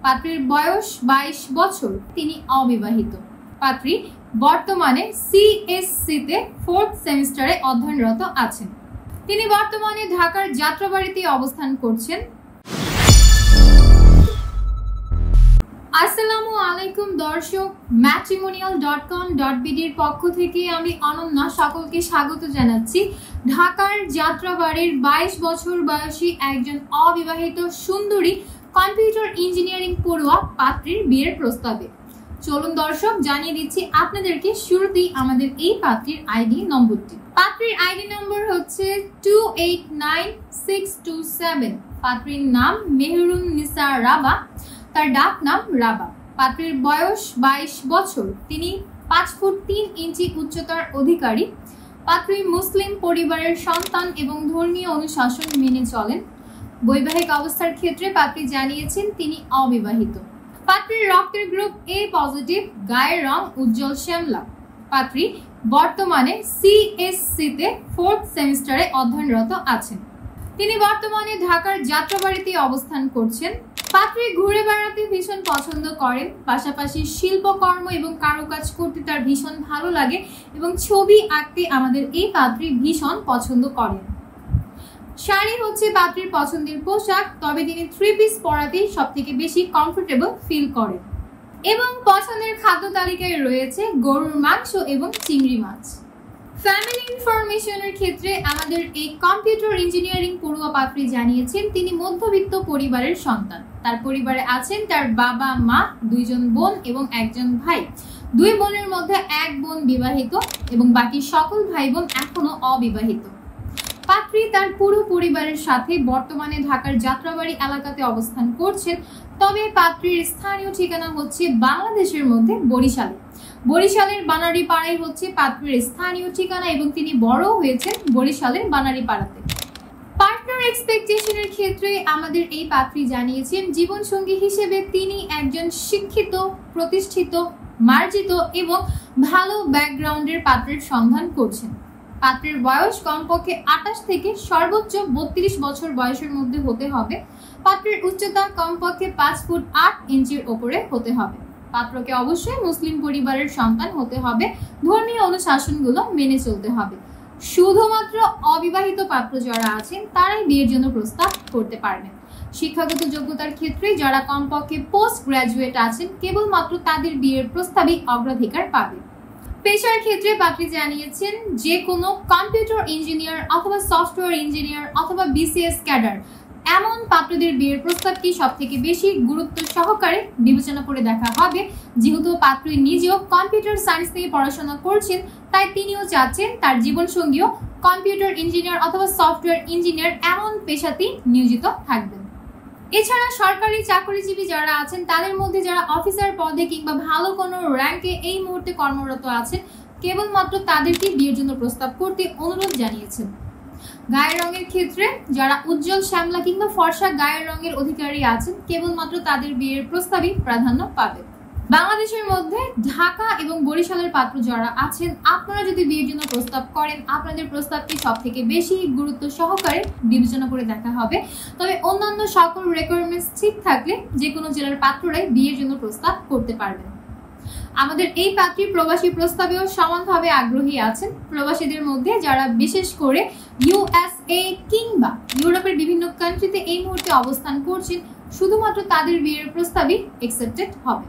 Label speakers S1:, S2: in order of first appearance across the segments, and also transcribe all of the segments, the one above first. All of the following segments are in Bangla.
S1: পাত্রীর বয়স 22 বছর, তিনি অবিবাহিত। পাত্রী বর্তমানে সিএসসিতে 4th সেমিস্টারে অধ্যয়নরত আছেন। তিনি বর্তমানে ঢাকার যাত্রাবাড়িতে অবস্থান করছেন। আসসালামু আলাইকুম দর্শক, matrimonial.com.bd এর পক্ষ থেকে আমি অনন্যা সকলকে স্বাগত জানাচ্ছি। ঢাকার যাত্রাবাড়ির 22 বছর বয়সী একজন অবিবাহিত সুন্দরী কম্পিউটার ইঞ্জিনিয়ারিং পড়ুয়া পাত্রীর বিয়ের প্রস্তাবে। চলুন দর্শক, জানিয়ে দিচ্ছি আপনাদেরকে শুরুতেই আমাদের এই পাত্রীর আইডি নম্বরটি। পাত্রীর আইডি নম্বর হচ্ছে 289627। পাত্রীর নাম মেহরুন নিসা রাবা, তার ডাক নাম রাবা। পাত্রীর বয়স 22 বছর, তিনি 5 ফুট 3 ইঞ্চি উচ্চতার অধিকারী। পাত্রী মুসলিম পরিবারের সন্তান এবং ধর্মীয় অনুশাসন মেনে চলেন। বৈবাহিক অবস্থার ক্ষেত্রে পাত্রী জানিয়েছেন তিনি অবিবাহিত। পাত্রীর রক্তের গ্রুপ এ পজিটিভ, গায়ের রং উজ্জ্বল শ্যামলা। পাত্রী বর্তমানে সিএসসিতে 4th সেমিস্টারে অধ্যয়নরত আছেন। তিনি বর্তমানে ঢাকার যাত্রাবাড়িতে অবস্থান করছেন। পাত্রী ঘুরে বেড়াতে ভীষণ পছন্দ করেন, পাশাপাশি শিল্পকর্ম এবং কারুকাজ করতে তার ভীষণ ভালো লাগে এবং ছবি আঁকতে আমাদের এই পাত্রী ভীষণ পছন্দ করেন। শাড়ি হচ্ছে পাত্রীর পছন্দের পোশাক, তবে তিনি 3 পিস পরাতেই সবথেকে বেশি কমফোর্টেবল ফিল করেন। এবং পছন্দের খাদ্য তালিকায় রয়েছে গরুর মাংস এবং চিংড়ি মাছ। ফ্যামিলি ইনফরমেশনের ক্ষেত্রে আমাদের এই কম্পিউটার ইঞ্জিনিয়ারিং পড়ুয়া পাত্রী জানিয়েছেন তিনি মধ্যবিত্ত পরিবারের সন্তান। তার পরিবারে আছেন তার বাবা মা, 2 জন বোন এবং 1 জন ভাই। 2 বোনের মধ্যে 1 বোন বিবাহিত এবং বাকি সকল ভাই বোন এখনো অবিবাহিত। পাত্রী তার পুরো পরিবারের সাথে বর্তমানে ঢাকার যাত্রাবাড়ি এলাকাতে অবস্থান করছেন, তবে পাত্রীর স্থানীয় ঠিকানা হচ্ছে বাংলাদেশের মধ্যে বরিশালে। বরিশালের বানারীপাড়াই হচ্ছে পাত্রীর স্থানীয় ঠিকানা এবং তিনি বড় হয়েছেন বরিশালের বানারীপাড়াতে। পার্টনার এক্সপেকটেশনের ক্ষেত্রে আমাদের এই পাত্রী জানিয়েছেন জীবনসঙ্গী হিসেবে তিনি একজন শিক্ষিত, প্রতিষ্ঠিত, মার্জিত এবং ভালো ব্যাকগ্রাউন্ডের পাত্রের সন্ধান করছেন। পাত্রের বয়স কমপক্ষে 28 থেকে সর্বোচ্চ 32 বছর বয়সের মধ্যে হতে হবে। পাত্রের উচ্চতা কমপক্ষে 5 ফুট 8 ইঞ্চির ওপরে হতে হবে। পাত্রকে অবশ্যই মুসলিম পরিবারের সন্তান হতে হবে, ধর্মীয় অনুশাসনগুলো মেনে চলতে হবে। শুধুমাত্র অবিবাহিত পাত্র যারা আছেন তারাই বিয়ের জন্য প্রস্তাব করতে পারবেন। শিক্ষাগত যোগ্যতার ক্ষেত্রে যারা কমপক্ষে পোস্ট গ্রাজুয়েট আছেন কেবলমাত্র তাদের বিয়ের প্রস্তাবই অগ্রাধিকার পাবে। পেশার ক্ষেত্রে পাত্রী জানিয়েছেন যে কোনো কম্পিউটার ইঞ্জিনিয়ার অথবা সফটওয়্যার ইঞ্জিনিয়ার অথবা বিসিএস ক্যাডার এমন পাত্রদের বিয়ের প্রস্তাবটি সবথেকে বেশি গুরুত্ব সহকারে বিবেচনা করে দেখা হবে। যেহেতু পাত্রী নিজেও কম্পিউটার সায়েন্স নিয়ে পড়াশোনা করছেন, তাই তিনিও চাচ্ছেন তার জীবনসঙ্গীও কম্পিউটার ইঞ্জিনিয়ার অথবা সফটওয়্যার ইঞ্জিনিয়ার এমন পেশাতেই নিয়োজিত থাকবেন। এছাড়া সরকারি চাকরিজীবী যারা আছেন তাদের মধ্যে যারা অফিসার পদে কিংবা ভালো কোনো র্যাঙ্কে এই মুহূর্তে কর্মরত আছেন কেবলমাত্র তাদেরকে বিয়ের জন্য প্রস্তাব করতে অনুরোধ জানিয়েছেন। গায়ের রঙের ক্ষেত্রে যারা উজ্জ্বল শ্যামলা কিংবা ফর্সা গায়ের রঙের অধিকারী আছেন কেবলমাত্র তাদের বিয়ের প্রস্তাবই প্রাধান্য পাবে। বাংলাদেশের মধ্যে ঢাকা এবং বরিশালের পাত্র যারা আছেন আপনারা যদি বিয়ের জন্য প্রস্তাব করেন আপনাদের প্রস্তাবটি সব থেকে বেশি গুরুত্ব সহকারে বিবেচনা করে দেখা হবে। তবে অন্যান্য সকল রিকোয়ারমেন্টস ঠিক থাকলে যে কোনো জেলার পাত্ররাই বিয়ের জন্য প্রস্তাব করতে পারবেন। আমাদের এই পাত্রী প্রবাসী প্রস্তাবেও সমানভাবে আগ্রহী আছেন। প্রবাসীদের মধ্যে যারা বিশেষ করে ইউএসএ কিংবা ইউরোপের বিভিন্ন কান্ট্রিতে এই মুহূর্তে অবস্থান করছেন শুধুমাত্র তাদের বিয়ের প্রস্তাবই অ্যাকসেপ্টেড হবে।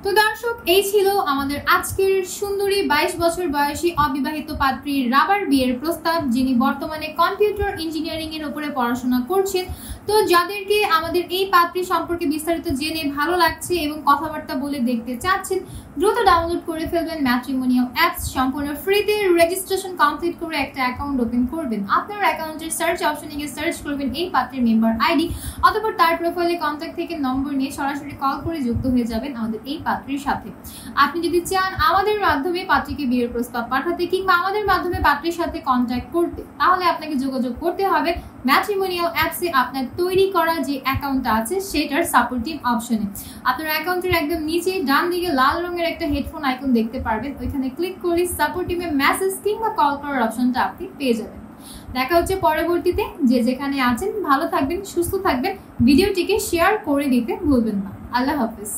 S1: তো দর্শক, এই ছিল আমাদের আজকের সুন্দরী 22 বছর বয়সী অবিবাহিত পাত্রী রাবার বিয়ের প্রস্তাব, যিনি বর্তমানে কম্পিউটার ইঞ্জিনিয়ারিং এর উপরে পড়াশোনা করছেন। তো যাদেরকে আমাদের এই পাত্রী সম্পর্কে বিস্তারিত জেনে ভালো লাগছে এবং কথাবার্তা বলে দেখতে চাচ্ছেন, দ্রুত ডাউনলোড করে ফেলবেন ম্যাট্রিমোনিয়াল অ্যাপস। সম্পূর্ণ ফ্রিতে রেজিস্ট্রেশন কমপ্লিট করে একটা অ্যাকাউন্ট ওপেন করবেন। আপনার অ্যাকাউন্টের সার্চ অপশনে গিয়ে সার্চ করবেন এই পাত্রের মেম্বার আইডি, অথবা তার প্রোফাইলে কন্ট্যাক্ট থেকে নম্বর নিয়ে সরাসরি কল করে যুক্ত হয়ে যাবেন আমাদের এই পাত্রীর সাথে। আপনি যদি চান আমাদের মাধ্যমে পাত্রীকে বিয়ের প্রস্তাব পাঠাতে কিংবা আমাদের মাধ্যমে পাত্রীর সাথে কন্ট্যাক্ট করতে, তাহলে আপনাকে যোগাযোগ করতে হবে ম্যাট্রিমোনিয়াল অ্যাপসে আপনার তৈরি করা যে অ্যাকাউন্টটা আছে সেটার সাপোর্টিভ অপশনে। আপনার অ্যাকাউন্টের একদম নিচে ডান দিকে লাল রঙের একটা হেডফোন আইকন দেখতে পারবেন, ওইখানে ক্লিক করলে সাপোর্টিভে মেসেজ কিংবা কল করার অপশনটা আপনি পেয়ে যাবেন। দেখা হচ্ছে পরবর্তীতে। যে যেখানে আছেন ভালো থাকবেন, সুস্থ থাকবেন, ভিডিওটিকে শেয়ার করে দিতে ভুলবেন না। আল্লাহ হাফেজ।